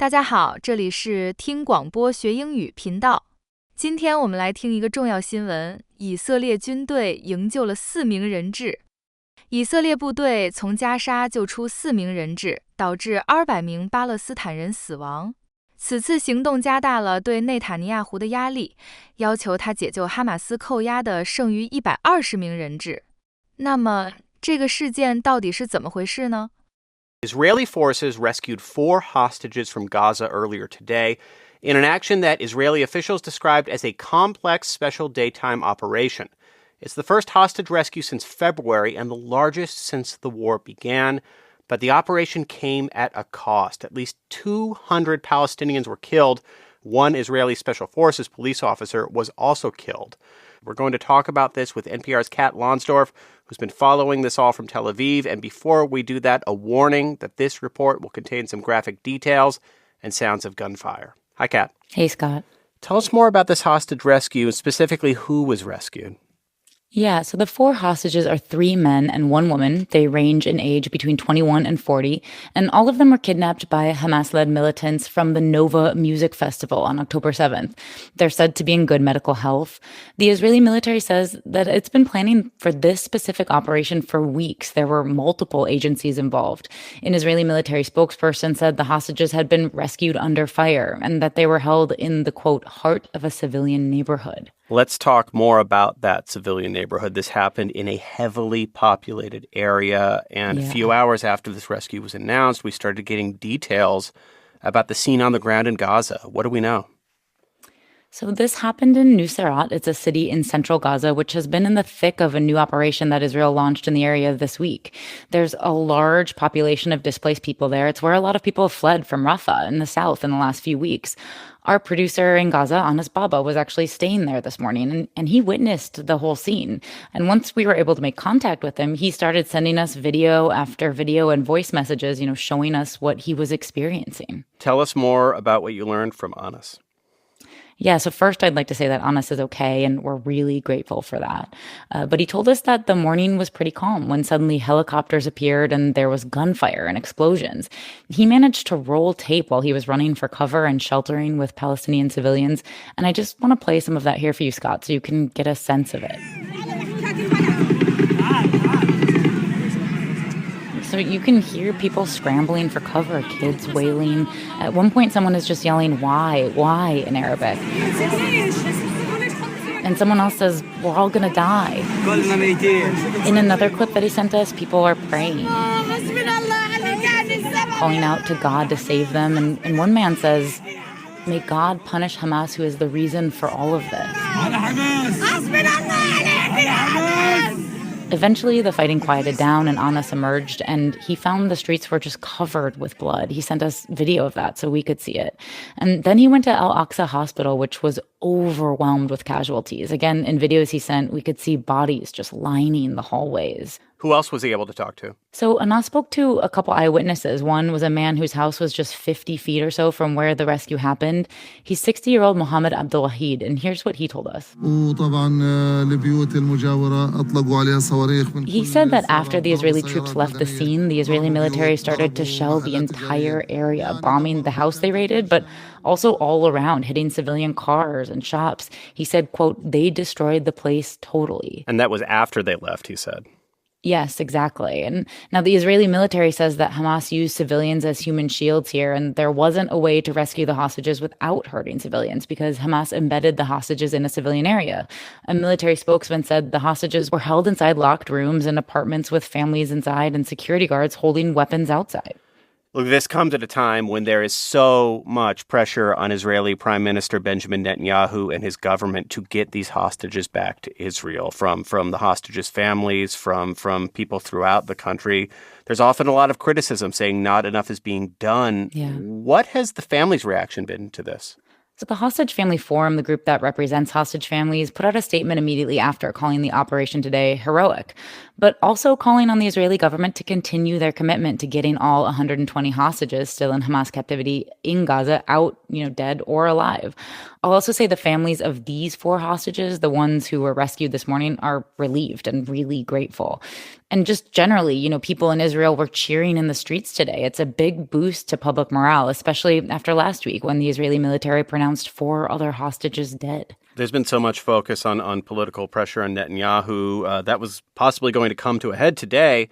大家好，这里是听广播学英语频道。今天我们来听一个重要新闻：以色列军队营救了4名人质。以色列部队从加沙救出4名人质，导致200名巴勒斯坦人死亡。此次行动加大了对内塔尼亚胡的压力，要求他解救哈马斯扣押的剩余120名人质。那么，这个事件到底是怎么回事呢？ Israeli forces rescued 4 hostages from Gaza earlier today in an action that Israeli officials described as a complex special daytime operation. It's the first hostage rescue since February and the largest since the war began, but the operation came at a cost. At least 200 Palestinians were killed. One Israeli Special Forces police officer was also killed. We're going to talk about this with NPR's Kat Lonsdorf, who's been following this all from Tel Aviv. And before we do that, a warning that this report will contain some graphic details and sounds of gunfire. Hi, Kat. Hey, Scott. Tell us more about this hostage rescue, and specifically who was rescued. Yeah, so the 4 hostages are 3 men and 1 woman. They range in age between 21 and 40, and all of them were kidnapped by Hamas-led militants from the Nova Music Festival on October 7th. They're said to be in good medical health. The Israeli military says that it's been planning for this specific operation for weeks. There were multiple agencies involved. An Israeli military spokesperson said the hostages had been rescued under fire and that they were held in the, quote, heart of a civilian neighborhood. Let's talk more about that civilian neighborhood. This happened in a heavily populated area, and a few hours after this rescue was announced, we started getting details about the scene on the ground in Gaza. What do we know? So this happened in Nuseirat. It's a city in central Gaza, which has been in the thick of a new operation that Israel launched in the area this week. There's a large population of displaced people there. It's where a lot of people have fled from Rafah in the south in the last few weeks. Our producer in Gaza, Anas Baba, was actually staying there this morning, and he witnessed the whole scene. And once we were able to make contact with him, he started sending us video after video and voice messages, showing us what he was experiencing. Tell us more about what you learned from Anas. Yeah, so first I'd like to say that Anas is okay, and we're really grateful for that. But he told us that the morning was pretty calm when suddenly helicopters appeared and there was gunfire and explosions. He managed to roll tape while he was running for cover and sheltering with Palestinian civilians. And I just want to play some of that here for you, Scott, so you can get a sense of it. So you can hear people scrambling for cover, kids wailing. At one point, someone is just yelling, why, in Arabic. And someone else says, we're all going to die. In another clip that he sent us, people are praying, calling out to God to save them. And one man says, may God punish Hamas, who is the reason for all of this. Eventually, the fighting quieted down and Anas emerged, and he found the streets were just covered with blood. He sent us video of that so we could see it. And then he went to Al-Aqsa Hospital, which was overwhelmed with casualties. Again, in videos he sent, we could see bodies just lining the hallways. Who else was he able to talk to? So Anas spoke to a couple eyewitnesses. One was a man whose house was just 50 feet or so from where the rescue happened. He's 60-year-old Mohammed Abdulwahid, and here's what he told us. He said that after the Israeli troops left the scene, the Israeli military started to shell the entire area, bombing the house they raided, but also all around, hitting civilian cars and shops. He said, quote, they destroyed the place totally. And that was after they left, he said. Yes, exactly. And now the Israeli military says that Hamas used civilians as human shields here, and there wasn't a way to rescue the hostages without hurting civilians because Hamas embedded the hostages in a civilian area. A military spokesman said the hostages were held inside locked rooms and apartments with families inside and security guards holding weapons outside. Look, this comes at a time when there is so much pressure on Israeli Prime Minister Benjamin Netanyahu and his government to get these hostages back to Israel, from the hostages' families, from people throughout the country. There's often a lot of criticism saying not enough is being done. Yeah. What has the family's reaction been to this? So the Hostage Family Forum, the group that represents hostage families, put out a statement immediately after calling the operation today heroic, but also calling on the Israeli government to continue their commitment to getting all 120 hostages still in Hamas captivity in Gaza out, dead or alive. I'll also say the families of these 4 hostages, the ones who were rescued this morning, are relieved and really grateful. And just generally, people in Israel were cheering in the streets today. It's a big boost to public morale, especially after last week when the Israeli military pronounced 4 other hostages dead. There's been so much focus on political pressure on Netanyahu. That was possibly going to come to a head today.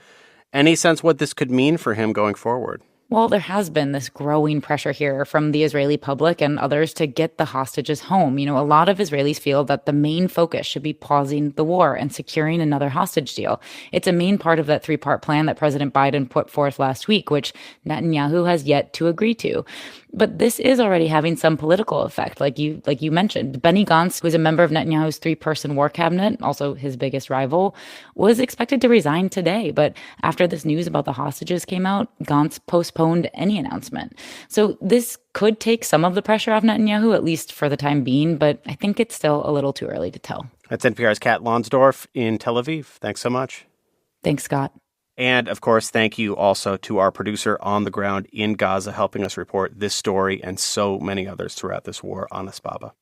Any sense what this could mean for him going forward? Well, there has been this growing pressure here from the Israeli public and others to get the hostages home. A lot of Israelis feel that the main focus should be pausing the war and securing another hostage deal. It's a main part of that 3-part plan that President Biden put forth last week, which Netanyahu has yet to agree to. But this is already having some political effect, like you mentioned. Benny Gantz, who is a member of Netanyahu's 3-person war cabinet, also his biggest rival, was expected to resign today. But after this news about the hostages came out, Gantz postponed any announcement. So this could take some of the pressure off Netanyahu, at least for the time being, but I think it's still a little too early to tell. That's NPR's Kat Lonsdorf in Tel Aviv. Thanks so much. Thanks, Scott. And, of course, thank you also to our producer on the ground in Gaza helping us report this story and so many others throughout this war, Anas Baba.